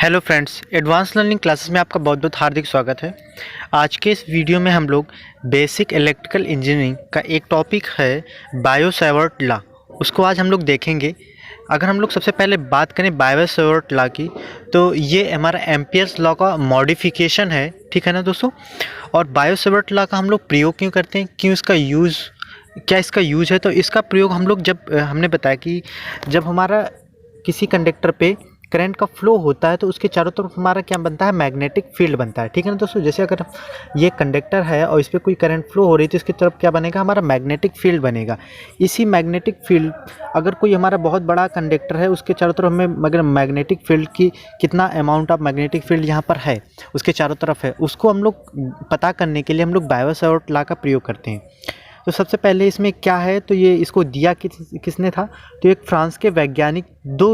Hello friends, advance learning classes में आपका बहुत बहुत हार्दिक स्वागत है। आज के इस वीडियो में हम लोग बेसिक इलेक्ट्रिकल इंजीनियरिंग का एक टॉपिक है बायो सेवर्ट लॉ, उसको आज हम लोग देखेंगे। अगर हम लोग सबसे पहले बात करें बायो सेवर्ट लॉ की, तो ये हमारा एम्पियर्स लॉ का मॉडिफिकेशन है, ठीक है ना दोस्तों। और बायो सेवर्ट लॉ का हम लोग प्रयोग क्यों करते हैं, क्यों इसका यूज़, क्या इसका यूज़ है। तो इसका प्रयोग हम लोग जब हमने बताया कि जब हमारा किसी कंडक्टर पे करंट का फ्लो होता है तो उसके चारों तरफ हमारा क्या बनता है, मैग्नेटिक फील्ड बनता है, ठीक है ना दोस्तों। जैसे अगर ये कंडक्टर है और इस पर कोई करंट फ्लो हो रही है तो इसकी तरफ क्या बनेगा, हमारा मैग्नेटिक फील्ड बनेगा। इसी मैग्नेटिक फील्ड, अगर कोई हमारा बहुत बड़ा कंडक्टर है उसके चारों तरफ हमें मगर मैग्नेटिक फील्ड की कितना अमाउंट ऑफ मैग्नेटिक फील्ड यहाँ पर है, उसके चारों तरफ है, उसको हम लोग पता करने के लिए हम लोग बायो सेवर्ट लॉ का प्रयोग करते हैं। तो सबसे पहले इसमें क्या है, तो ये इसको दिया किसने था, तो एक फ्रांस के वैज्ञानिक,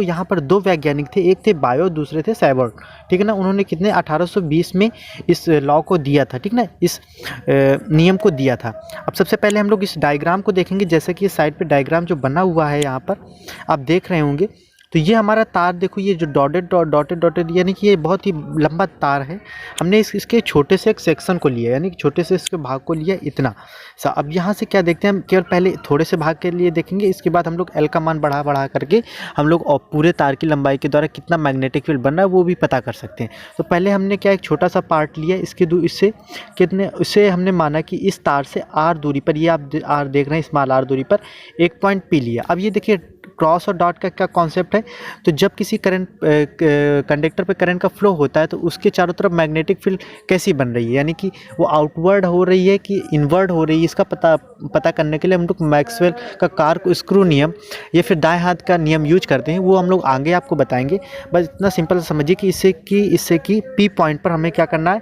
यहाँ पर दो वैज्ञानिक थे, एक थे बायो, दूसरे थे सेवर्ट, ठीक है ना। उन्होंने कितने 1820 में इस लॉ को दिया था, ठीक ना, इस नियम को दिया था। अब सबसे पहले हम लोग इस डायग्राम को देखेंगे। जैसे कि साइड पे डायग्राम जो बना हुआ है यहाँ पर आप देख रहे होंगे, तो ये हमारा तार देखो, ये जो डॉटेड यानी कि ये बहुत ही लंबा तार है। हमने इसके छोटे से एक सेक्शन को लिया, यानी कि छोटे से इसके भाग को लिया इतना सा। अब यहाँ से क्या देखते हैं, हम केवल पहले थोड़े से भाग के लिए देखेंगे, इसके बाद हम लोग एल का मान बढ़ा करके हम लोग और पूरे तार की लंबाई के द्वारा कितना मैग्नेटिक फील्ड बन रहा है वो भी पता कर सकते हैं। तो पहले हमने क्या एक छोटा सा पार्ट लिया, इससे कितने, इससे हमने माना कि इस तार से आर दूरी पर, ये आप आर देख रहे हैं, स्मॉल आर दूरी पर एक पॉइंट पी लिया। अब ये देखिए क्रॉस और डॉट का क्या कॉन्सेप्ट है, तो जब किसी कंडक्टर पे करंट का फ्लो होता है तो उसके चारों तरफ मैग्नेटिक फील्ड कैसी बन रही है, यानी कि वो आउटवर्ड हो रही है कि इनवर्ड हो रही है, इसका पता करने के लिए हम लोग मैक्सवेल का कार्क स्क्रू नियम या फिर दाएं हाथ का नियम यूज करते हैं। वो हम लोग आगे आपको बताएंगे। बस इतना सिंपल समझिए कि इससे कि पी पॉइंट पर हमें क्या करना है,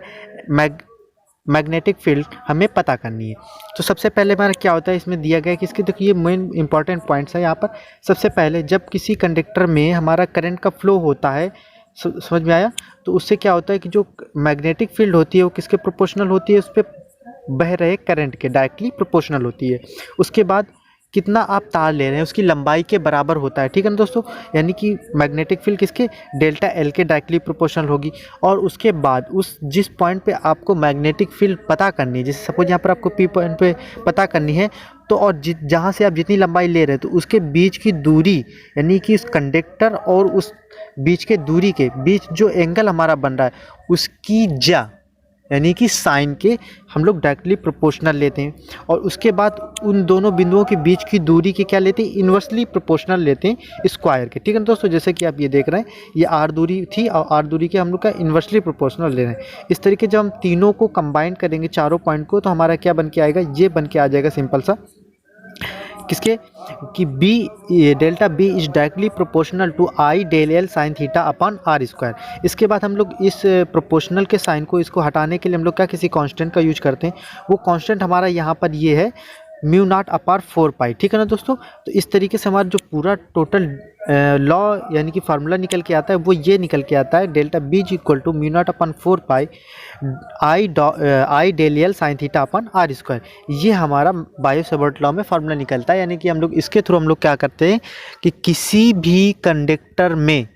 मैग्नेटिक फील्ड हमें पता करनी है। तो सबसे पहले हमारा क्या होता है, इसमें दिया गया है कि इसके देखिए ये मेन इंपॉर्टेंट पॉइंट्स है यहाँ पर। सबसे पहले जब किसी कंडक्टर में हमारा करंट का फ्लो होता है, समझ में आया, तो उससे क्या होता है कि जो मैग्नेटिक फील्ड होती है वो किसके प्रोपोर्शनल होती है, उस पर बह रहे करंट के डायरेक्टली प्रोपोर्शनल होती है। उसके बाद कितना आप तार ले रहे हैं उसकी लंबाई के बराबर होता है, ठीक है ना दोस्तों। यानी कि मैग्नेटिक फील्ड किसके, डेल्टा एल के डायरेक्टली प्रोपोर्शनल होगी। और उसके बाद उस जिस पॉइंट पे आपको मैग्नेटिक फील्ड पता करनी है, जैसे सपोज यहाँ पर आपको पी पॉइंट पे पता करनी है, तो और जहाँ से आप जितनी लंबाई ले रहे हैं तो उसके बीच की दूरी, यानी कि उस कंडक्टर और उस बीच के दूरी के बीच जो एंगल हमारा बन रहा है उसकी यानी कि साइन के हम लोग डायरेक्टली प्रोपोर्शनल लेते हैं। और उसके बाद उन दोनों बिंदुओं के बीच की दूरी के क्या लेते हैं, इन्वर्सली प्रोपोर्शनल लेते हैं स्क्वायर के, ठीक है ना दोस्तों। जैसे कि आप ये देख रहे हैं, ये आर दूरी थी और आर दूरी के हम लोग का इन्वर्सली प्रोपोर्शनल ले रहे हैं। इस तरीके जब हम तीनों को कंबाइन करेंगे, चारों पॉइंट को, तो हमारा क्या बन के आएगा, ये बन के आ जाएगा सिंपल सा, किसके, कि B delta B is directly proportional to I del L sine theta upon R square. इसके बाद हम लोग इस प्रोपोर्शनल के साइन को, इसको हटाने के लिए हम लोग क्या किसी कांस्टेंट का यूज करते हैं। वो कांस्टेंट हमारा यहाँ पर ये है म्यू नॉट अपार 4 पाई, ठीक है ना दोस्तों। तो इस तरीके से हमारा जो पूरा टोटल लॉ यानी कि फार्मूला निकल के आता है वो ये निकल के आता है, delta B is equal to mu naught upon 4 pi I del L sine theta upon R square. ये हमारा बायो सेवर्ट लॉ में फार्मूला निकलता है। यानी कि हम लोग इसके थ्रू हम लोग क्या करते हैं कि किसी भी कंडक्टर में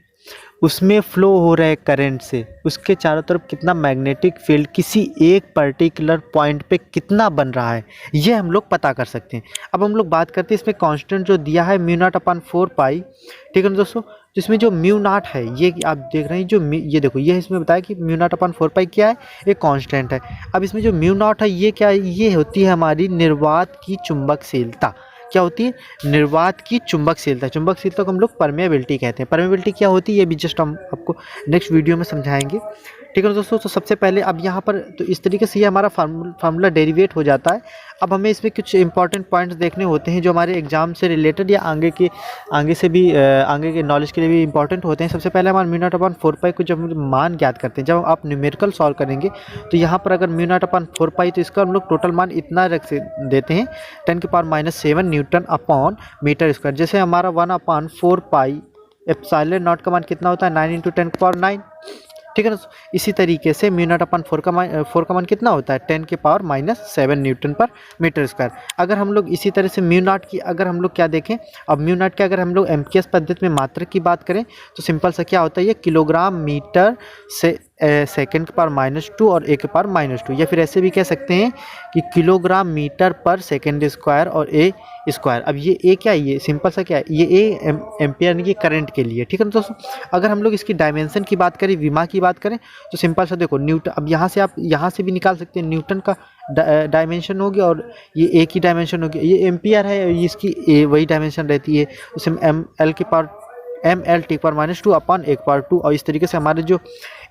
उसमें फ्लो हो रहे करंट से उसके चारों तरफ कितना मैग्नेटिक फील्ड किसी एक पर्टिकुलर पॉइंट पे कितना बन रहा है, ये हम लोग पता कर सकते हैं। अब हम लोग बात करते हैं इसमें कांस्टेंट जो दिया है म्यू नॉट अपन 4 पाई, ठीक है ना दोस्तों। जिसमें जो म्यू नॉट है, ये आप देख रहे हैं, जो ये देखो, ये इसमें बताया कि म्यू नॉट अपन 4 पाई क्या है, एक कांस्टेंट है। अब इसमें जो म्यू नॉट है ये क्या है, ये होती है हमारी निर्वात की चुंबकशीलता। क्या होती है, निर्वात की चुंबकशीलता। चुंबकशीलता को हम लोग परमेबिलिटी कहते हैं। परमेबिलिटी क्या होती है ये भी जस्ट हम आपको नेक्स्ट वीडियो में समझाएंगे, ठीक है दोस्तों। तो सबसे पहले अब यहाँ पर तो इस तरीके से ये हमारा फार्मूला डेरिवेट हो जाता है। अब हमें इसमें कुछ इंपॉर्टेंट पॉइंट्स देखने होते हैं जो हमारे एग्जाम से रिलेटेड या आगे के नॉलेज के लिए भी इंपॉर्टेंट होते हैं। सबसे पहले हमारा म्यू नॉट अपन 4 पाई को जब हम मान ज्ञात करते हैं, जब आप न्यूमेरिकल सॉल्व करेंगे तो यहाँ पर अगर म्यू नॉट अपन 4 पाई, तो इसका हम लोग टोटल मान इतना रख देते हैं 10⁻⁷ न्यूटन अपॉन मीटर स्क्वायर। जैसे हमारा 1/4 पाई एप्सिलॉन नॉट का मान कितना होता है, 9 × 10⁻⁹, ठीक है ना। इसी तरीके से म्यू नॉट अपन 4 का मान कितना होता है 10⁻⁷ न्यूटन पर मीटर स्क्वायर। अगर हम लोग इसी तरह से म्यू नॉट की अगर हम लोग क्या देखें, अब म्यू नॉट के अगर हम लोग एमकेएस पद्धति में मात्रक की बात करें तो सिंपल सा क्या होता है, ये किलोग्राम मीटर से सेकेंड के पावर -2 और ए के पावर -2, या फिर ऐसे भी कह सकते हैं कि किलोग्राम मीटर पर सेकेंड स्क्वायर और ए स्क्वायर। अब ये ए क्या है, ये सिंपल सा क्या है, ये ए एम्पियर यानी कि करंट के लिए, ठीक है ना दोस्तों। अगर हम लोग इसकी डायमेंशन की बात करें, विमा की बात करें, तो सिंपल सा देखो न्यूटन, अब यहाँ से आप यहाँ से भी निकाल सकते हैं, न्यूटन का डायमेंशन होगी और ये ए की डायमेंशन होगी, ये एम्पियर है, ये इसकी ए वही डायमेंशन रहती है, उसे ml की power ml T power -2 upon 1/2, और इस तरीके से हमारे जो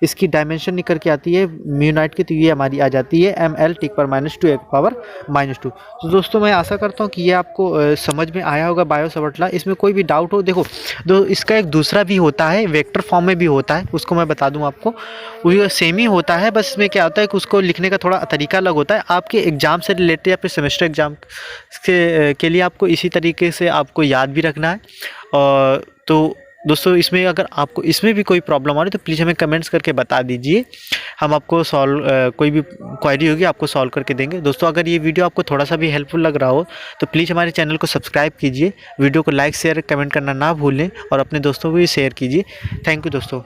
इसकी डायमेंशन निकल के आती है म्यू नॉट की, तो ये हमारी आ जाती है ml टी पावर -2 1 पावर -2। तो दोस्तों मैं आशा करता हूँ कि ये आपको समझ में आया होगा बायो सावर्ट लॉ। इसमें कोई भी डाउट हो, देखो इसका एक दूसरा भी होता है, वेक्टर फॉर्म में भी होता है, उसको मैं बता दूँ आपको, वो सेम ही होता है, बस इसमें क्या होता है कि उसको लिखने का थोड़ा तरीका अलग होता है। आपके एग्जाम से रिलेटेड या फिर सेमेस्टर एग्जाम के लिए आपको इसी तरीके से आपको याद भी रखना है। और तो दोस्तों इसमें अगर आपको इसमें भी कोई प्रॉब्लम आ रही है तो प्लीज़ हमें कमेंट्स करके बता दीजिए, हम आपको कोई भी क्वेरी होगी आपको सॉल्व करके देंगे। दोस्तों अगर ये वीडियो आपको थोड़ा सा भी हेल्पफुल लग रहा हो तो प्लीज़ हमारे चैनल को सब्सक्राइब कीजिए, वीडियो को लाइक शेयर कमेंट करना ना भूलें और अपने दोस्तों को भी शेयर कीजिए। थैंक यू दोस्तों।